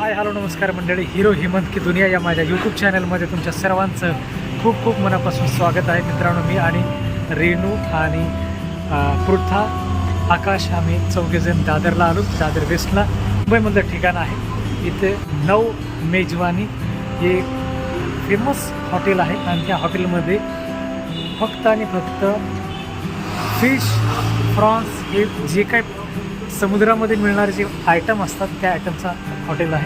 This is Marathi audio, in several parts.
हाय हॅलो नमस्कार मंडळी, हिरो हेमंत की दुनिया या माझ्या यूट्यूब चॅनलमध्ये तुमच्या सर्वांचं खूप खूप मनापासून स्वागत आहे. मित्रांनो, मी आणि रेणू आणि पृथा, आकाश आम्ही चौघेजण दादरला आलो. दादर वेस्टला मुंबईमधलं ठिकाण आहे. इथे 9 मेजवानी हे फेमस हॉटेल आहे आणि त्या हॉटेलमध्ये फक्त आणि फक्त फिश, प्रॉन्स हे जे काय समुद्रामध्ये मिळणारे जे आयटम असतात त्या आयटमचा हॉटेल आहे.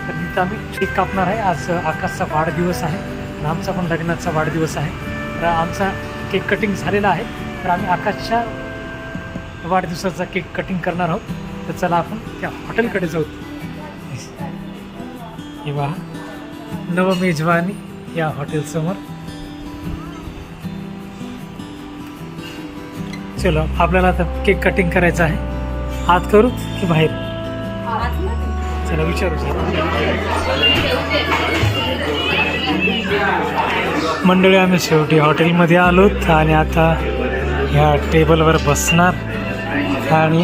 तर तिथं आम्ही केक कापणार आहे. आज आकाशचा वाढदिवस आहे आणि आमचा पण लग्नाचा वाढदिवस आहे. तर आमचा केक कटिंग झालेला आहे. तर आम्ही आकाशच्या वाढदिवसाचा केक कटिंग करणार आहोत. तर चला आपण त्या हॉटेलकडे जाऊ. हे पहा, नवमेजवानी या हॉटेलसमोर. चलो, आपल्याला आता केक कटिंग करायचं आहे. आत करू की बाहेर? चला विचारू. मंडळी, आम्ही शेवटी हॉटेलमध्ये आलोत आणि आता ह्या टेबलवर बसणार आणि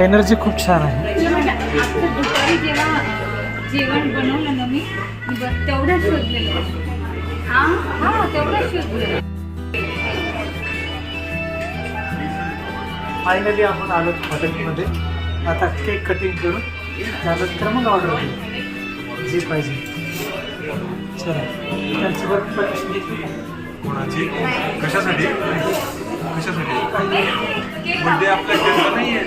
एनर्जी खूप छान आहे. जेवण बनवलं ना मी तेवढंच शोधलेलं. तेवढंच शोधलेलं. फायनली आपण आलो हॉटेलमध्ये. आता केक कटिंग करून त्यानंतर मग ऑर्डर करू जे पाहिजे. चला, त्यांच्यावर कोणाची कशासाठी बर्थडे आपल्या घरचा नाही आहे.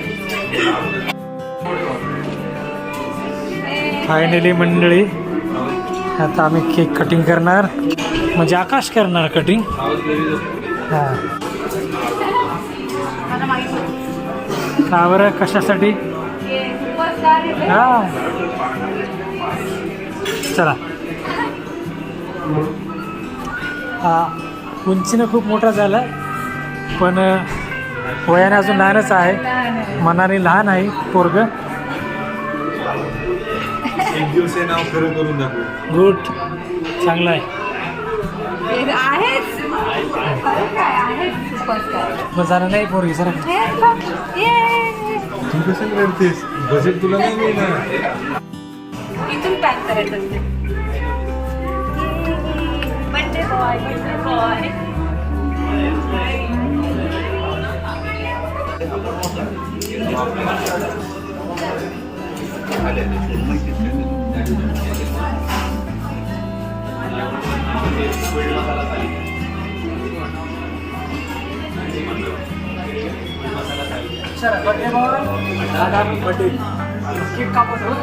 फायनली मंडळी, आता आम्ही केक कटिंग करणार, म्हणजे आकाश करणार कटिंग. हां, का बरं, कशासाठी? हां, चला. उंचीनं खूप मोठा झाला, पण वयाने अजून लहानच आहे, मनाने लहान आहे पोरगं. एक दिवस हे नाव खरं करून दाखवू. गुड, चांगलं आहे. मग झालं नाही पोरगी जरा. तू कसं करतेस? बजेट तुला नाही मिळणार. इथून पॅक करायचं. Birthday boy, birthday boy. चला, बर्थडे बॉय, दादा बर्थडे केक कापत आहोत.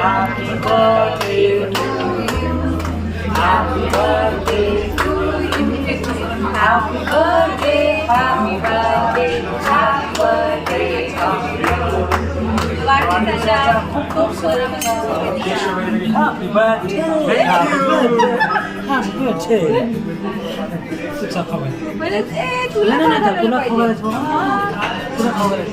Happy birthday to you. Happy birthday to you. Happy birthday, happy birthday, happy birthday to you. Happy birthday, happy birthday. तुझा खबर. तुला नाही, तुला खबर आहे. तुला खबर आहे.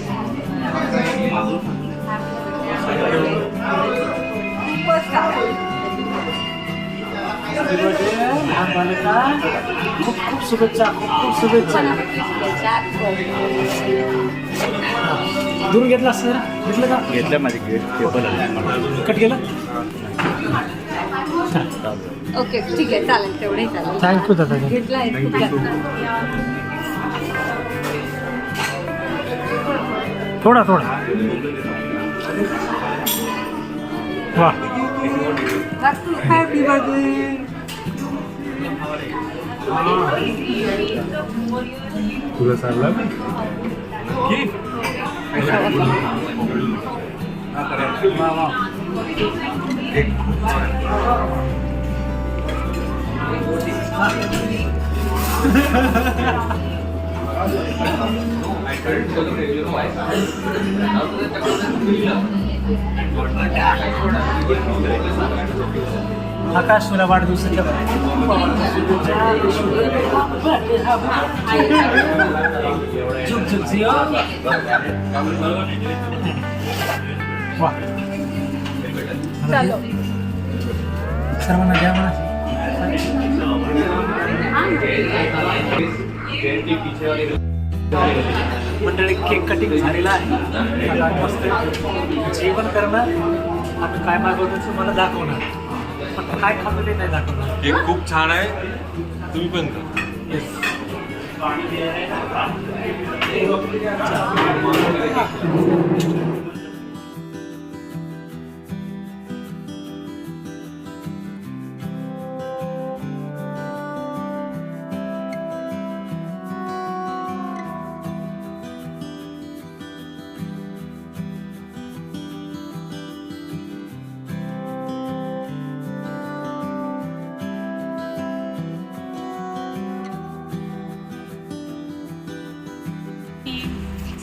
खूप खूप शुभेच्छा, खूप खूप शुभेच्छा. दूर घेतला सर? घेतलं का? घेतलं माझे कट केलं. ओके, ठीक आहे, चालेल, तेवढे चालेल. थँक्यू दादा. घेतला आहे. थोडा थोडा. वा, हॅपी बर्थडे. तुला सांगला की आकाश तुला वाढदिवसाच्या खूप आवडतं. झुक झुक झियो. वा. चालो. सर्वांना द्या म्हणा. मंडळी केक कटिंग झालेला आहे. आता मस्त जेवण करणार. आम्ही काय मागवतो ते मला दाखवणार, पण काय खातो ते नाही दाखवणार. हे खूप छान आहे, तुम्ही पण खा. Yes.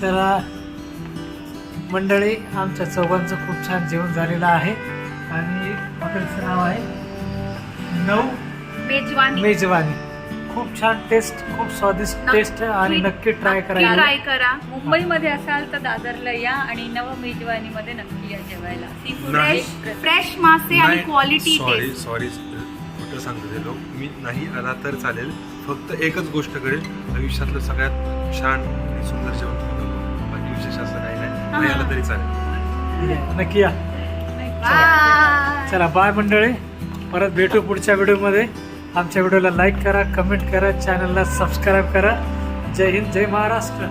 चला मंडळी, आमच्या चौघांचं खूप छान जेवण झालेलं आहे आणि हॉटेलचं नाव आहे नऊ मेजवानी. मेजवानी. खूप छान टेस्ट, खूप स्वादिष्ट टेस्ट आणि नक्की ट्राय करायला. ट्राय करा. मुंबईमध्ये असाल तर दादरला या आणि नव मेजवानी मध्ये नक्की या जेवायला. नाही. फ्रेश मासे आणि क्वालिटी सॉरी खोटं सांगतो ते लोक. मी नाही आला तर चालेल, फक्त एकच गोष्ट करेल, आयुष्यातलं सगळ्यात छान आणि सुंदर जेवण तुम्ही बनवा. बाकी विशेष असं काही नाही आलं तरी चालेल. नक्की या. चला बाय मंडळी, परत भेटू पुढच्या व्हिडिओमध्ये. आमच्या व्हिडिओला लाईक करा, कमेंट करा, चॅनलला सबस्क्राईब करा. जय हिंद, जय महाराष्ट्र.